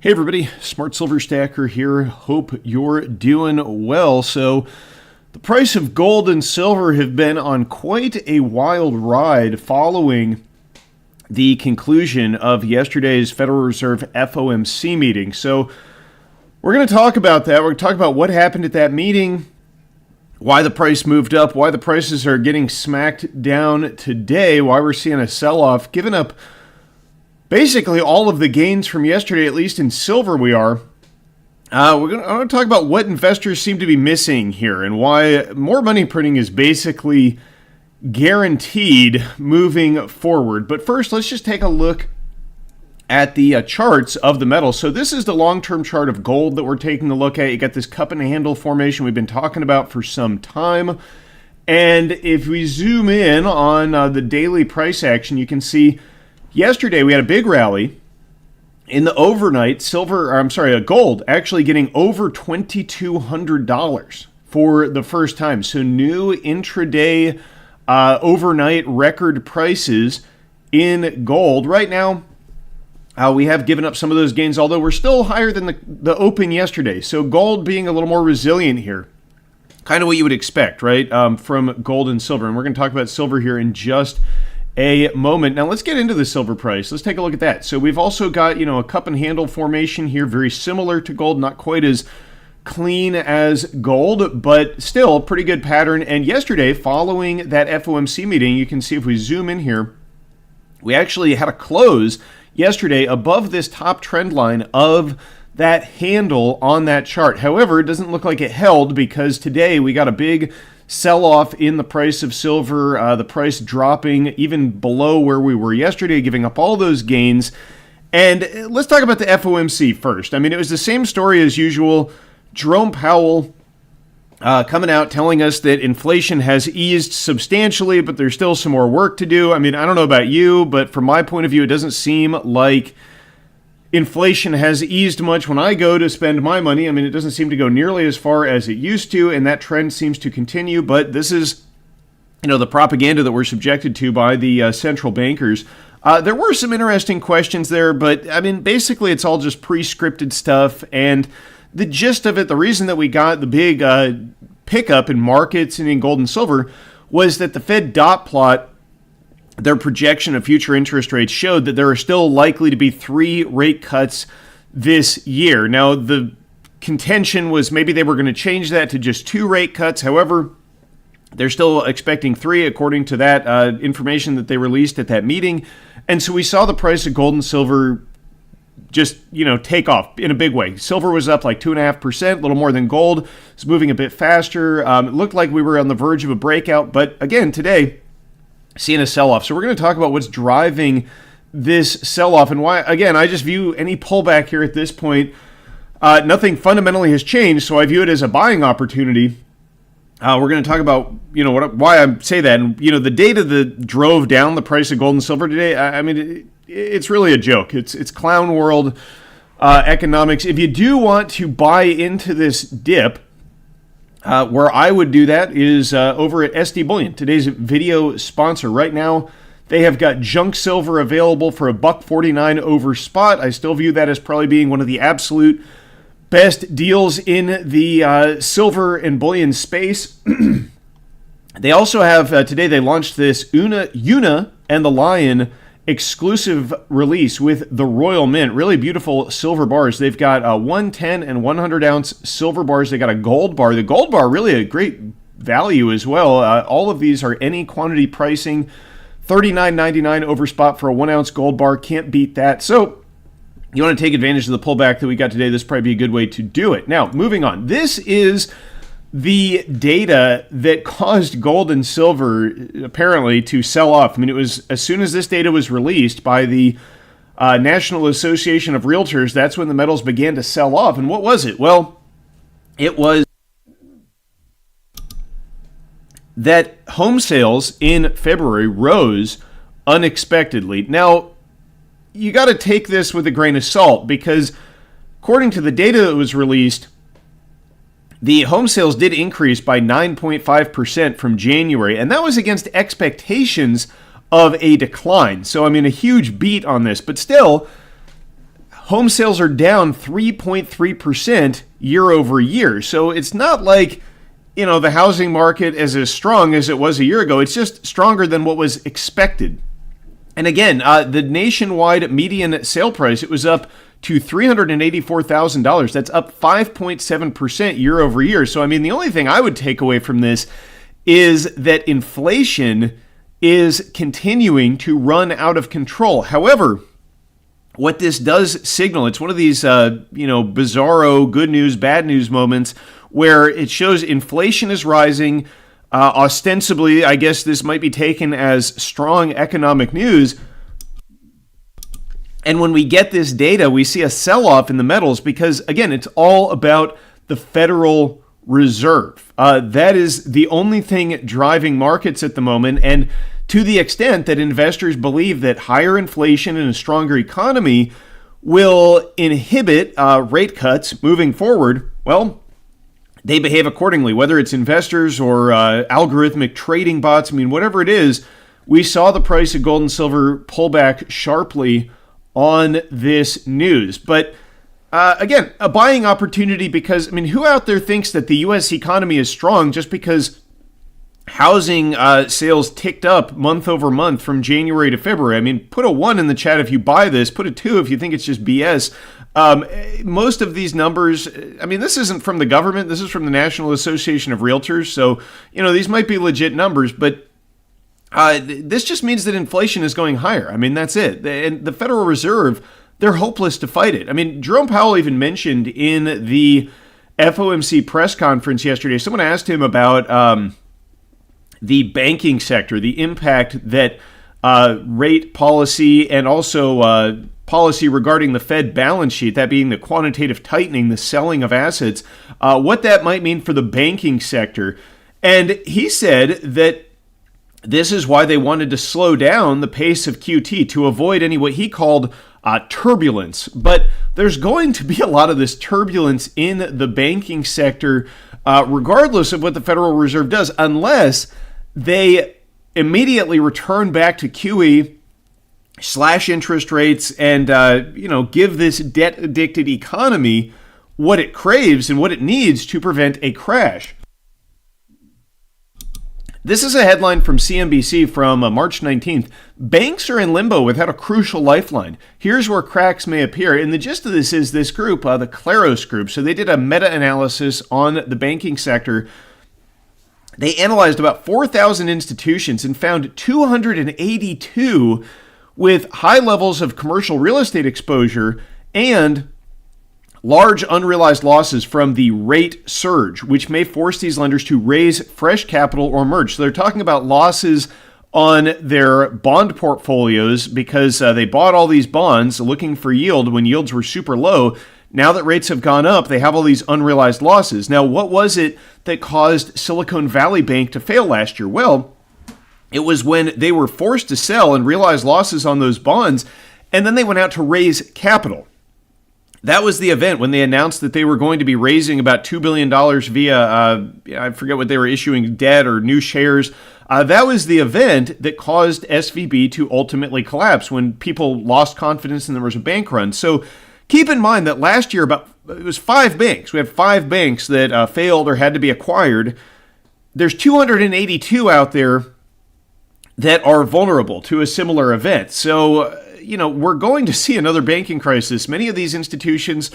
Hey everybody, Smart Silver Stacker here. Hope you're doing well. So the price of gold and silver have been on quite a wild ride following the conclusion of yesterday's Federal Reserve FOMC meeting. So we're going to talk about that. We're going to talk about what happened at that meeting, why the price moved up, why the prices are getting smacked down today, why we're seeing a sell-off, giving up basically all of the gains from yesterday, at least in silver we are. We're going to talk about what investors seem to be missing here and why more money printing is basically guaranteed moving forward. But first, let's just take a look at the charts of the metal. So this is the long-term chart of gold that we're taking a look at. You got this cup and handle formation we've been talking about for some time. And if we zoom in on the daily price action, you can see yesterday we had a big rally in the overnight. Gold actually getting over $2,200 for the first time. So new intraday overnight record prices in gold. Right now, we have given up some of those gains, although we're still higher than the open yesterday. So gold being a little more resilient here. Kind of what you would expect, right, from gold and silver. And we're going to talk about silver here in just a moment. Now let's get into the silver price. Let's take a look at that. So we've also got, a cup and handle formation here, very similar to gold, not quite as clean as gold, but still a pretty good pattern. And yesterday, following that FOMC meeting, you can see if we zoom in here, we actually had a close yesterday above this top trend line of that handle on that chart. However, it doesn't look like it held because today we got a big sell-off in the price of silver, the price dropping even below where we were yesterday, giving up all those gains. And let's talk about the FOMC first. I mean, it was the same story as usual. Jerome Powell coming out telling us that inflation has eased substantially, but there's still some more work to do. I mean, I don't know about you, but from my point of view, it doesn't seem like inflation has eased much when I go to spend my money. I mean, it doesn't seem to go nearly as far as it used to, and that trend seems to continue. But this is, the propaganda that we're subjected to by the central bankers. There were some interesting questions there, but I mean, basically it's all just pre-scripted stuff. And the gist of it, the reason that we got the big pickup in markets and in gold and silver was that the Fed dot plot, their projection of future interest rates, showed that there are still likely to be 3 rate cuts this year. Now, the contention was maybe they were going to change that to just 2 rate cuts. However, they're still expecting 3 according to that information that they released at that meeting. And so we saw the price of gold and silver just, take off in a big way. Silver was up like 2.5%, a little more than gold. It's moving a bit faster. It looked like we were on the verge of a breakout. But again, today, seeing a sell-off. So we're going to talk about what's driving this sell-off and why, again, I just view any pullback here at this point, nothing fundamentally has changed, so I view it as a buying opportunity. We're going to talk about, why I say that. And, the data that drove down the price of gold and silver today, I mean, it's really a joke. It's clown world economics. If you do want to buy into this dip, where I would do that is over at SD Bullion, today's video sponsor. Right now, they have got junk silver available for $1.49 over spot. I still view that as probably being one of the absolute best deals in the silver and bullion space. They also have, today they launched this Una and the Lion exclusive release with the Royal Mint. Really beautiful silver bars. They've got 110 and 100 ounce silver bars. They got a gold bar. The gold bar, really a great value as well. All of these are any quantity pricing. $39.99 over spot for a 1 ounce gold bar. Can't beat that. So you want to take advantage of the pullback that we got today. This would probably be a good way to do it. Now, moving on. This is the data that caused gold and silver apparently to sell off. I mean, it was as soon as this data was released by the National Association of Realtors, that's when the metals began to sell off. And what was it? Well, it was that home sales in February rose unexpectedly. Now, you got to take this with a grain of salt because according to the data that was released, the home sales did increase by 9.5% from January, and that was against expectations of a decline. So, I mean, a huge beat on this, but still, home sales are down 3.3% year over year. So it's not like, the housing market is as strong as it was a year ago. It's just stronger than what was expected. And again, the nationwide median sale price, it was up to $384,000. That's up 5.7% year over year. So, the only thing I would take away from this is that inflation is continuing to run out of control. However, what this does signal, it's one of these, bizarro good news, bad news moments where it shows inflation is rising. Ostensibly, I guess this might be taken as strong economic news. And when we get this data, we see a sell-off in the metals because, again, it's all about the Federal Reserve. That is the only thing driving markets at the moment. And to the extent that investors believe that higher inflation and a stronger economy will inhibit rate cuts moving forward, well, they behave accordingly, whether it's investors or algorithmic trading bots. Whatever it is, we saw the price of gold and silver pull back sharply on this news. But again, a buying opportunity because, who out there thinks that the U.S. economy is strong just because housing sales ticked up month over month from January to February? Put a 1 in the chat if you buy this. Put a 2 if you think it's just BS. Most of these numbers, this isn't from the government. This is from the National Association of Realtors. So, these might be legit numbers, but this just means that inflation is going higher. That's it. And the Federal Reserve, they're hopeless to fight it. Jerome Powell even mentioned in the FOMC press conference yesterday, someone asked him about the banking sector, the impact that rate policy and also policy regarding the Fed balance sheet, that being the quantitative tightening, the selling of assets, what that might mean for the banking sector. And he said that this is why they wanted to slow down the pace of QT to avoid any what he called turbulence. But there's going to be a lot of this turbulence in the banking sector, regardless of what the Federal Reserve does, unless they immediately return back to QE, slash interest rates, and give this debt-addicted economy what it craves and what it needs to prevent a crash. This is a headline from CNBC from March 19th. Banks are in limbo without a crucial lifeline. Here's where cracks may appear. And the gist of this is this group, the Claros Group. So they did a meta-analysis on the banking sector. They analyzed about 4,000 institutions and found 282 with high levels of commercial real estate exposure and large unrealized losses from the rate surge, which may force these lenders to raise fresh capital or merge. So they're talking about losses on their bond portfolios because they bought all these bonds looking for yield when yields were super low. Now that rates have gone up, they have all these unrealized losses. Now, what was it that caused Silicon Valley Bank to fail last year? Well, it was when they were forced to sell and realize losses on those bonds, and then they went out to raise capital. That was the event when they announced that they were going to be raising about $2 billion via, I forget what they were issuing, debt or new shares. That was the event that caused SVB to ultimately collapse when people lost confidence and there was a bank run. So keep in mind that last year it was 5 banks. We had 5 banks that failed or had to be acquired. There's 282 out there that are vulnerable to a similar event. So we're going to see another banking crisis. Many of these institutions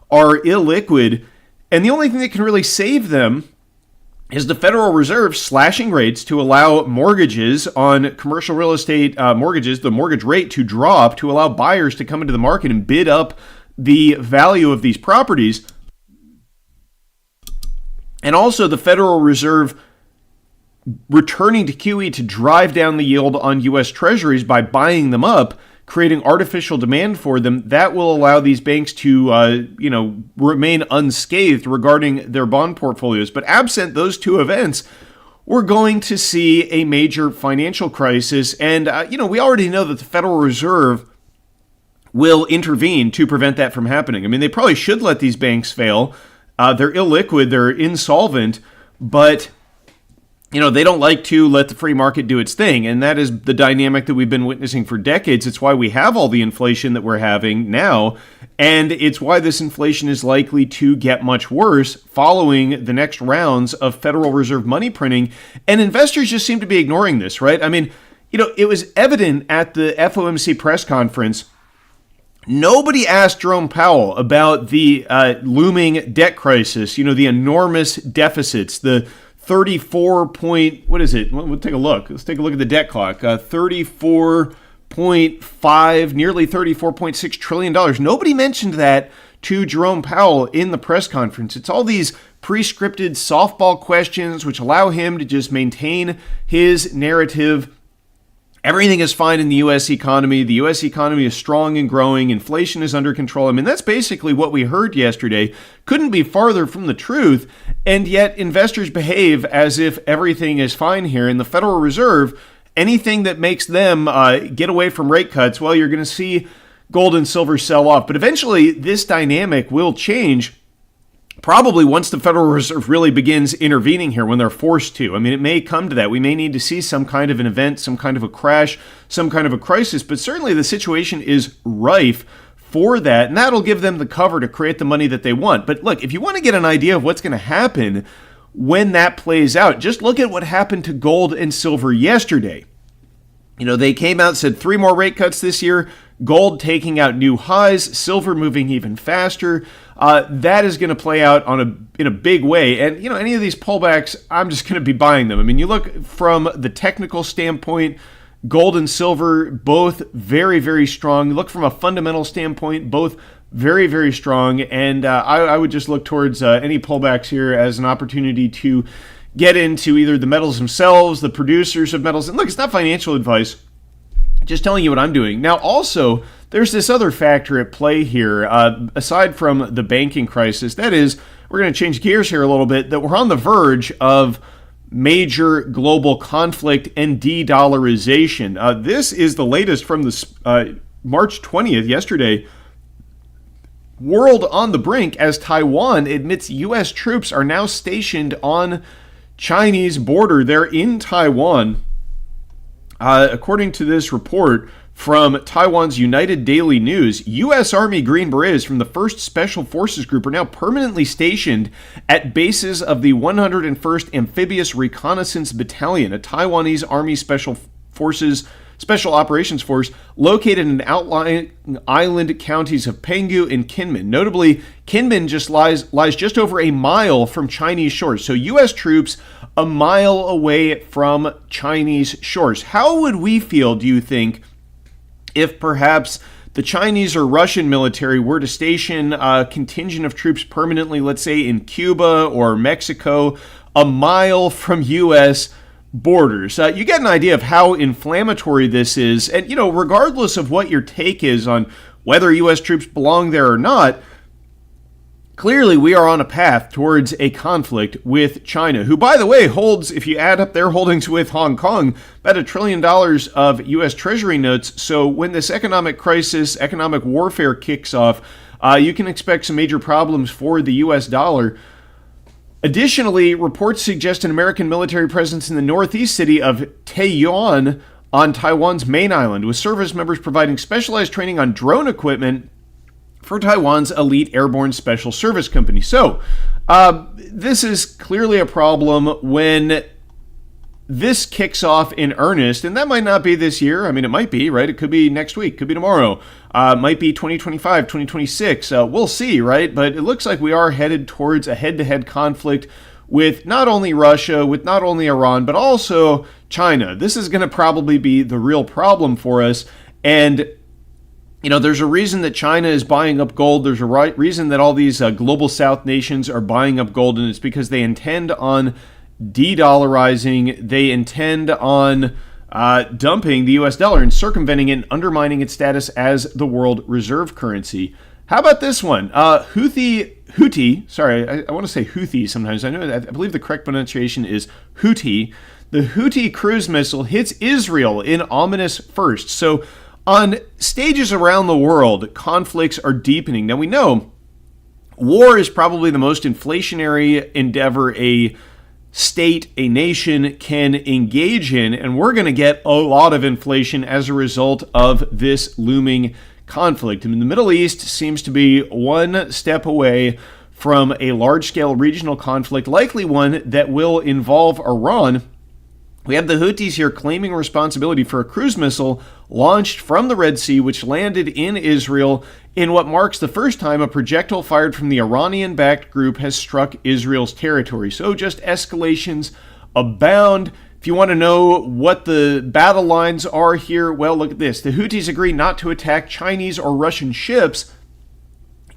are illiquid, and the only thing that can really save them is the Federal Reserve slashing rates to allow mortgages on commercial real estate mortgages, the mortgage rate to drop to allow buyers to come into the market and bid up the value of these properties. And also the Federal Reserve returning to QE to drive down the yield on U.S. Treasuries by buying them up, creating artificial demand for them. That will allow these banks to, remain unscathed regarding their bond portfolios. But absent those two events, we're going to see a major financial crisis. And, we already know that the Federal Reserve will intervene to prevent that from happening. They probably should let these banks fail. They're illiquid, they're insolvent, but they don't like to let the free market do its thing. And that is the dynamic that we've been witnessing for decades. It's why we have all the inflation that we're having now. And it's why this inflation is likely to get much worse following the next rounds of Federal Reserve money printing. And investors just seem to be ignoring this, right? I mean, it was evident at the FOMC press conference. Nobody asked Jerome Powell about the looming debt crisis, the enormous deficits, the 34 point, what is it? We'll take a look. Let's take a look at the debt clock. 34.5, nearly $34.6 trillion. Nobody mentioned that to Jerome Powell in the press conference. It's all these pre-scripted softball questions which allow him to just maintain his narrative. Everything is fine in the U.S. economy. The U.S. economy is strong and growing. Inflation is under control. I mean, that's basically what we heard yesterday. Couldn't be farther from the truth. And yet investors behave as if everything is fine here. And the Federal Reserve, anything that makes them get away from rate cuts, well, you're going to see gold and silver sell off. But eventually this dynamic will change. Probably once the Federal Reserve really begins intervening here, when they're forced to. I mean, it may come to that. We may need to see some kind of an event, some kind of a crash, some kind of a crisis, but certainly the situation is rife for that, and that'll give them the cover to create the money that they want. But look, if you want to get an idea of what's going to happen when that plays out, just look at what happened to gold and silver yesterday. They came out and said 3 more rate cuts this year, gold taking out new highs, silver moving even faster. That is going to play out in a big way. And, any of these pullbacks, I'm just going to be buying them. I mean, you look from the technical standpoint, gold and silver, both very, very strong. Look from a fundamental standpoint, both very, very strong. And I would just look towards any pullbacks here as an opportunity to get into either the metals themselves, the producers of metals. And look, it's not financial advice, just telling you what I'm doing. Now, also, there's this other factor at play here, aside from the banking crisis. That is, we're going to change gears here a little bit, that we're on the verge of major global conflict and de-dollarization. This is the latest from the March 20th, yesterday. World on the brink as Taiwan admits U.S. troops are now stationed on Chinese border. They're in Taiwan. According to this report from Taiwan's United Daily News, U.S. Army Green Berets from the 1st Special Forces Group are now permanently stationed at bases of the 101st Amphibious Reconnaissance Battalion, a Taiwanese Army Special Operations Force located in outlying island counties of Penghu and Kinmen. Notably, Kinmen just lies just over a mile from Chinese shores. So U.S. troops a mile away from Chinese shores. How would we feel, do you think, if perhaps the Chinese or Russian military were to station a contingent of troops permanently, let's say in Cuba or Mexico, a mile from U.S. borders? You get an idea of how inflammatory this is. And, regardless of what your take is on whether U.S. troops belong there or not, clearly we are on a path towards a conflict with China, who, by the way, holds, if you add up their holdings with Hong Kong, about $1 trillion of U.S. Treasury notes. So when this economic crisis, economic warfare kicks off, you can expect some major problems for the U.S. dollar. Additionally, reports suggest an American military presence in the northeast city of Taiyuan on Taiwan's main island, with service members providing specialized training on drone equipment for Taiwan's elite airborne special service company. So, this is clearly a problem when this kicks off in earnest, and that might not be this year. I mean, it might be, right? It could be next week, could be tomorrow, might be 2025, 2026. We'll see, right? But it looks like we are headed towards a head-to-head conflict with not only Russia, with not only Iran, but also China. This is going to probably be the real problem for us. And there's a reason that China is buying up gold. There's a reason that all these global South nations are buying up gold, and it's because they intend on de-dollarizing. They intend on dumping the U.S. dollar and circumventing it and undermining its status as the world reserve currency. How about this one? Houthi, sorry, I want to say Houthi sometimes. I believe the correct pronunciation is Houthi. The Houthi cruise missile hits Israel in ominous first. So, on stages around the world, conflicts are deepening. Now, we know war is probably the most inflationary endeavor a state, a nation can engage in, and we're going to get a lot of inflation as a result of this looming conflict. I mean, the Middle East seems to be one step away from a large-scale regional conflict, likely one that will involve Iran. We have the Houthis here claiming responsibility for a cruise missile launched from the Red Sea, which landed in Israel in what marks the first time a projectile fired from the Iranian-backed group has struck Israel's territory. So just escalations abound. If you want to know what the battle lines are here, well, look at this. The Houthis agree not to attack Chinese or Russian ships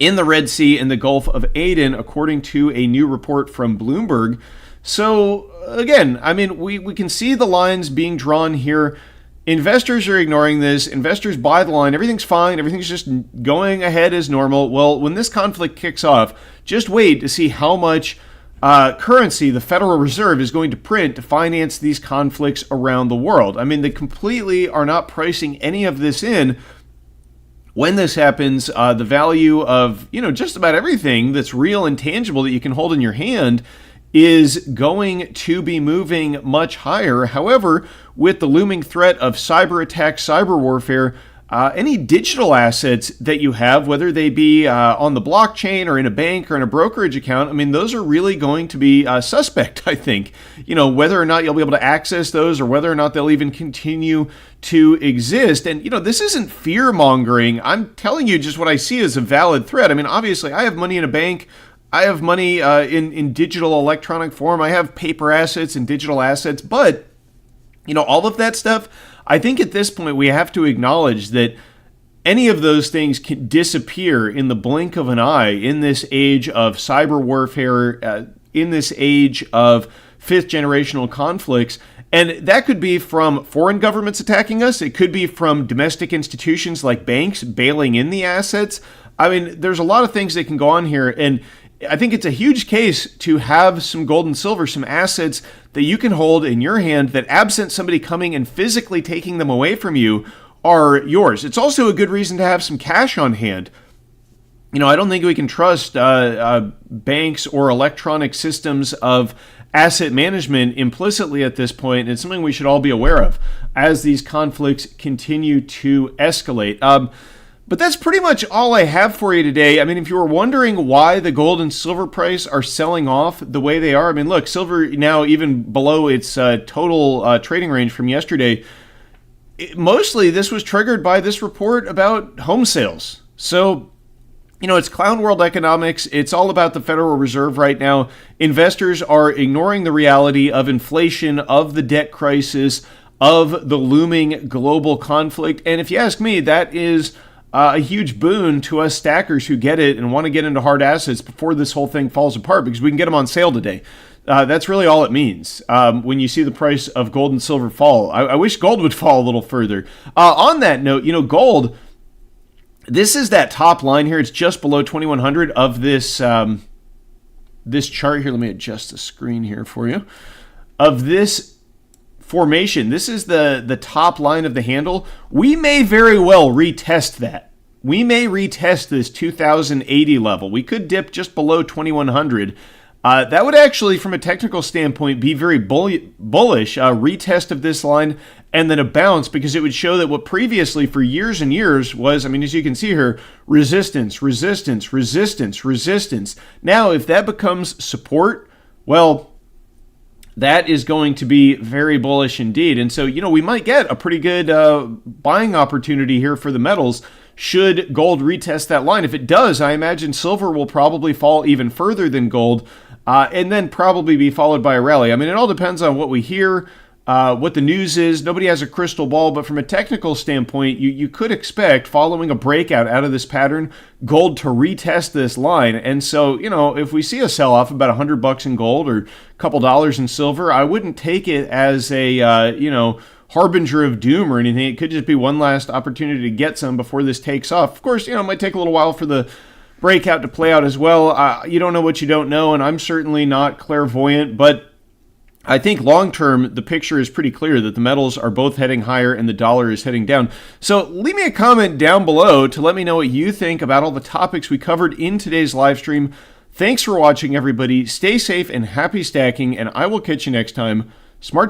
in the Red Sea and the Gulf of Aden, according to a new report from Bloomberg. So, again, I mean, we can see the lines being drawn here. Investors are ignoring this. Investors buy the line. Everything's fine. Everything's just going ahead as normal. Well, when this conflict kicks off, just wait to see how much currency the Federal Reserve is going to print to finance these conflicts around the world. I mean, they completely are not pricing any of this in. When this happens, the value of, just about everything that's real and tangible that you can hold in your hand is going to be moving much higher. However, with the looming threat of cyber attacks, cyber warfare, any digital assets that you have, whether they be on the blockchain or in a bank or in a brokerage account, I mean, those are really going to be suspect, I think. Whether or not you'll be able to access those or whether or not they'll even continue to exist. And, this isn't fear-mongering. I'm telling you just what I see as a valid threat. I mean, obviously, I have money in a bank. I have money in digital electronic form. I have paper assets and digital assets. But, all of that stuff, I think at this point we have to acknowledge that any of those things can disappear in the blink of an eye in this age of cyber warfare, in this age of fifth generational conflicts. And that could be from foreign governments attacking us. It could be from domestic institutions like banks bailing in the assets. I mean, there's a lot of things that can go on here. And I think it's a huge case to have some gold and silver, some assets that you can hold in your hand that, absent somebody coming and physically taking them away from you, are yours. It's also a good reason to have some cash on hand. I don't think we can trust banks or electronic systems of asset management implicitly at this point. It's something we should all be aware of as these conflicts continue to escalate. But that's pretty much all I have for you today. I mean, if you were wondering why the gold and silver price are selling off the way they are, I mean, look, silver now even below its total trading range from yesterday. Mostly this was triggered by this report about home sales. So, it's clown world economics. It's all about the Federal Reserve right now. Investors are ignoring the reality of inflation, of the debt crisis, of the looming global conflict. And if you ask me, that is a huge boon to us stackers who get it and want to get into hard assets before this whole thing falls apart, because we can get them on sale today. That's really all it means when you see the price of gold and silver fall. I wish gold would fall a little further. On that note, gold, this is that top line here. It's just below 2100 of this this chart here. Let me adjust the screen here for you. Of this formation, this is the top line of the handle. We may very well retest that. We may retest this 2080 level. We could dip just below 2100. That would actually, from a technical standpoint, be very bullish. Retest of this line and then a bounce, because it would show that what previously for years and years was, I mean, as you can see here, resistance, resistance, resistance, resistance. Now, if that becomes support, well, that is going to be very bullish indeed. And so, we might get a pretty good buying opportunity here for the metals should gold retest that line. If it does, I imagine silver will probably fall even further than gold and then probably be followed by a rally. I mean, it all depends on what we hear, what the news is. Nobody has a crystal ball, but from a technical standpoint, you could expect, following a breakout out of this pattern, gold to retest this line. And so, if we see a sell-off about $100 in gold or a couple dollars in silver, I wouldn't take it as a, harbinger of doom or anything. It could just be one last opportunity to get some before this takes off. Of course, it might take a little while for the breakout to play out as well. You don't know what you don't know, and I'm certainly not clairvoyant, but I think long-term, the picture is pretty clear that the metals are both heading higher and the dollar is heading down. So leave me a comment down below to let me know what you think about all the topics we covered in today's live stream. Thanks for watching, everybody. Stay safe and happy stacking, and I will catch you next time. Smart